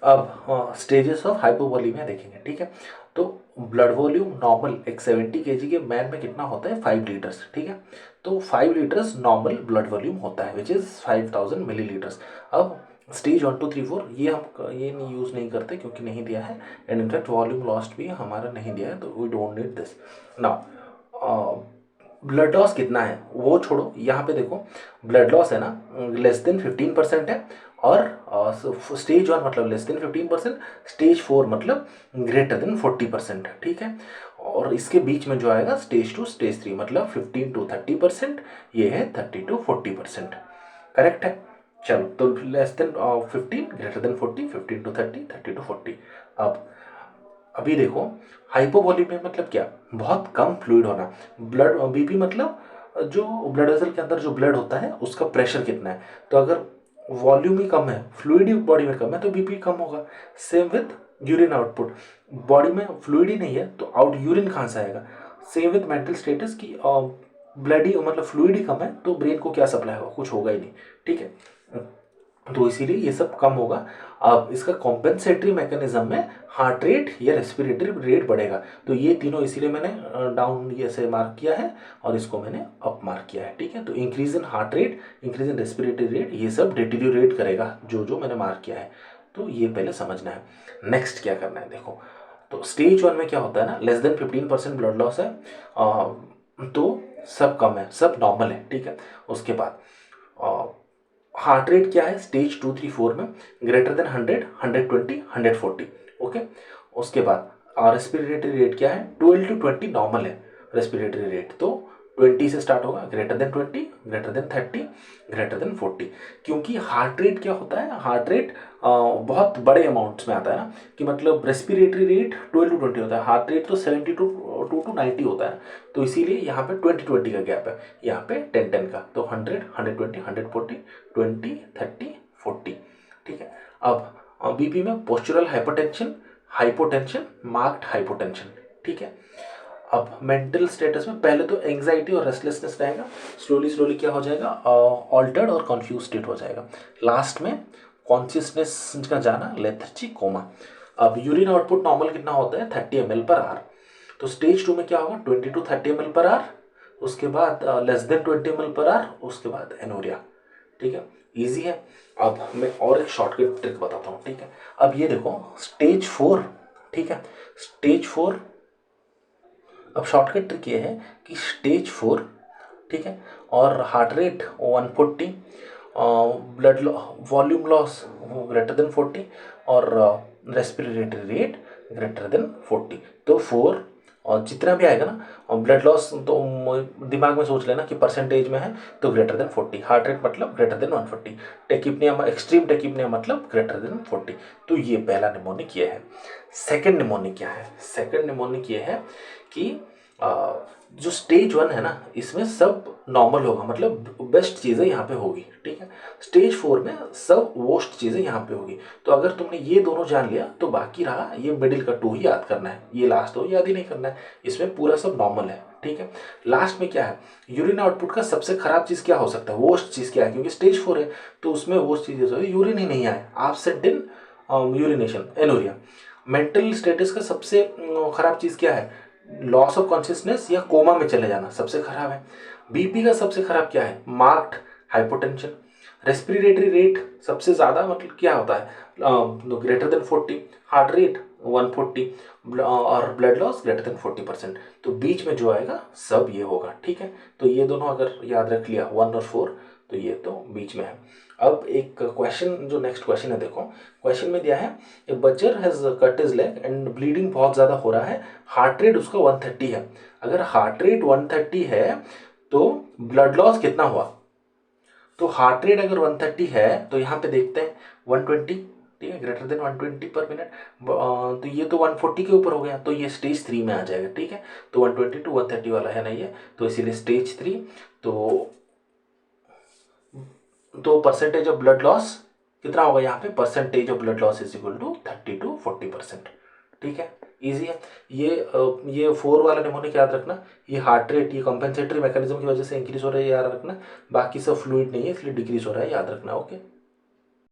अब stages of हाइपोवॉलीमिया देखेंगे, ठीक है। तो ब्लड वॉल्यूम नॉर्मल एक 70 kg के मैन में कितना होता है, 5 लीटर्स, ठीक है। तो 5 लीटर्स नॉर्मल ब्लड वॉल्यूम होता है विच इज़ 5000 मिलीलीटर्स। अब स्टेज 1 2 3 4 ये हम ये नहीं यूज़ नहीं करते क्योंकि नहीं दिया है, एंड इनफैक्ट वॉल्यूम लॉस्ट भी हमारा नहीं दिया है, तो we don't need this now. Blood loss कितना है वो छोड़ो, यहाँ पे देखो ब्लड लॉस है ना लेस देन 15% है, और स्टेज 1 मतलब लेस देन 15%, स्टेज 4 मतलब ग्रेटर देन 40%, ठीक है। और इसके बीच में जो आएगा स्टेज 2 स्टेज 3 मतलब 15 to 30%, ये है 30 to 40%, करेक्ट है। चलो तो less than 15 greater than 40, 15 to 30, 30 to 40। अब अभी देखो हाइपोवॉलीमिया मतलब क्या, बहुत कम फ्लूइड होना। ब्लड बीपी मतलब जो ब्लड वेसल के अंदर जो ब्लड होता है उसका प्रेशर कितना है, तो अगर वॉल्यूम ही कम है, फ्लूइड ही बॉडी में कम है, तो बीपी कम होगा। Same with urine output, body में फ्लूइड ही नहीं है तो आउट यूरिन कहाँ से आएगा। सेम विथ मेंटल स्टेटस की ब्लड ही मतलब फ्लूइड ही कम है तो ब्रेन को क्या सप्लाई होगा, कुछ होगा ही नहीं, ठीक है। तो इसीलिए ये सब कम होगा। अब इसका कॉम्पेंसेटरी मैकेनिज्म में हार्ट रेट या रेस्पिरेटरी रेट बढ़ेगा, तो ये तीनों इसीलिए मैंने डाउन ये से मार्क किया है और इसको मैंने अप मार्क किया है, ठीक है। तो increase in heart rate, increase in respiratory rate, ये सब डिटीरियोरेट करेगा जो जो मैंने मार्क किया है, तो ये पहले समझना है। नेक्स्ट क्या करना है देखो, तो स्टेज 1 में क्या होता है ना, लेस देन 15% ब्लड लॉस है, तो सब कम है, सब नॉर्मल है, ठीक है। उसके बाद हार्ट रेट क्या है स्टेज 2 3 4 में, ग्रेटर देन 100, 120, 140, ओके। उसके बाद रेस्पिरेटरी रेट क्या है, 12 to 20 नॉर्मल है रेस्पिरेटरी रेट, तो 20 से स्टार्ट होगा, greater than 20, greater than 30, greater than 40। क्योंकि हार्ट रेट क्या होता है, हार्ट रेट बहुत बड़े अमाउंट्स में आता है ना, कि मतलब रेस्पिरेटरी रेट 12 to 20 होता है, हार्ट रेट तो 70 to 90 होता है, तो इसीलिए यहाँ पे 20-20 का गैप है, यहाँ पे 10-10 का, तो 100, 120, 140, 20, 30, 40, ठीक है। अब बीपी में postural hypertension, hypotension, marked hypotension, ठीक है। अब मेंटल स्टेटस में पहले तो एंग्जाइटी और रेस्टलेसनेस रहेगा, स्लोली स्लोली क्या हो जाएगा, ऑल्टर्ड और कन्फ्यूज स्टेट हो जाएगा, लास्ट में कॉन्शियसनेस का जाना, लेथर्जी, कोमा। अब यूरिन आउटपुट नॉर्मल कितना होता है, 30 ml/h, तो स्टेज 2 में क्या होगा, 20 to 30 ml/h, उसके बाद लेस देन 20 ml/h, उसके बाद एनोरिया, ठीक है। इजी है। अब मैं और एक शॉर्टकट ट्रिक बताता हूँ, ठीक है। अब ये देखो स्टेज 4, ठीक है, स्टेज 4। अब शॉर्टकट ट्रिक ये है कि स्टेज 4, ठीक है, और heart rate 140, blood volume loss greater than 40, और रेस्पिरेटरी रेट ग्रेटर देन 40, तो 4 और जितना भी आएगा ना, और ब्लड लॉस तो दिमाग में सोच लेना कि परसेंटेज में है, तो ग्रेटर देन 40, हार्ट रेट मतलब greater than 140, tachypnoea extreme tachypnoea मतलब ग्रेटर देन 40, तो ये पहला निमोनिक ये है। सेकंड निमोनिक क्या है, सेकंड निमोनिक ये है कि जो स्टेज 1 है ना इसमें सब नॉर्मल होगा, मतलब बेस्ट चीज़ें यहाँ पे होगी, ठीक है। स्टेज 4 में सब वर्स्ट चीज़ें यहाँ पे होगी, तो अगर तुमने ये दोनों जान लिया तो बाकी रहा ये मिडिल का 2 ही याद करना है, ये लास्ट तो याद ही नहीं करना है, इसमें पूरा सब नॉर्मल है, ठीक है। लास्ट में क्या है, यूरिन आउटपुट का सबसे खराब चीज़ क्या हो सकता है, वर्स्ट चीज़ क्या है, क्योंकि स्टेज 4 है तो उसमें वर्स्ट चीज़ है यूरिन ही नहीं आए, आप set in urination, anuria. Mental status का सबसे खराब चीज़ क्या है, लॉस ऑफ कॉन्शियसनेस या कोमा में चले जाना सबसे खराब है। बीपी का सबसे खराब क्या है, मार्क्ड हाइपोटेंशन। रेस्पिरेटरी रेट सबसे ज़्यादा मतलब क्या होता है, ग्रेटर देन 40, हार्ट रेट 140, और ब्लड लॉस ग्रेटर देन 40%, तो बीच में जो आएगा सब ये होगा, ठीक है। तो ये दोनों अगर याद रख लिया 1 और 4, तो ये तो बीच में है। अब एक क्वेश्चन, जो नेक्स्ट क्वेश्चन है देखो, क्वेश्चन में दिया है a butcher has cut his leg and bleeding बहुत ज़्यादा हो रहा है, हार्ट रेट उसका 130 है। अगर हार्ट रेट 130 है तो ब्लड लॉस कितना हुआ, तो हार्ट रेट अगर 130 है तो यहाँ पे देखते हैं 120, ठीक है, ग्रेटर देन 120 पर मिनट, तो ये तो 140 के ऊपर हो गया, तो ये स्टेज 3 में आ जाएगा, ठीक है। तो 120 to 130 वाला है ना ये, तो इसीलिए स्टेज 3। तो परसेंटेज ऑफ ब्लड लॉस कितना होगा यहाँ पे, percentage of blood loss is equal to 30 to 40%, ठीक है। इजी है। ये 4 वाला निमोनिक याद रखना, ये हार्ट रेट ये कॉम्पेंसेटरी मैकेनिज्म की वजह से इंक्रीज हो रहा है याद रखना, बाकी सब फ्लूइड नहीं है इसलिए डिक्रीज हो रहा है याद रखना, ओके।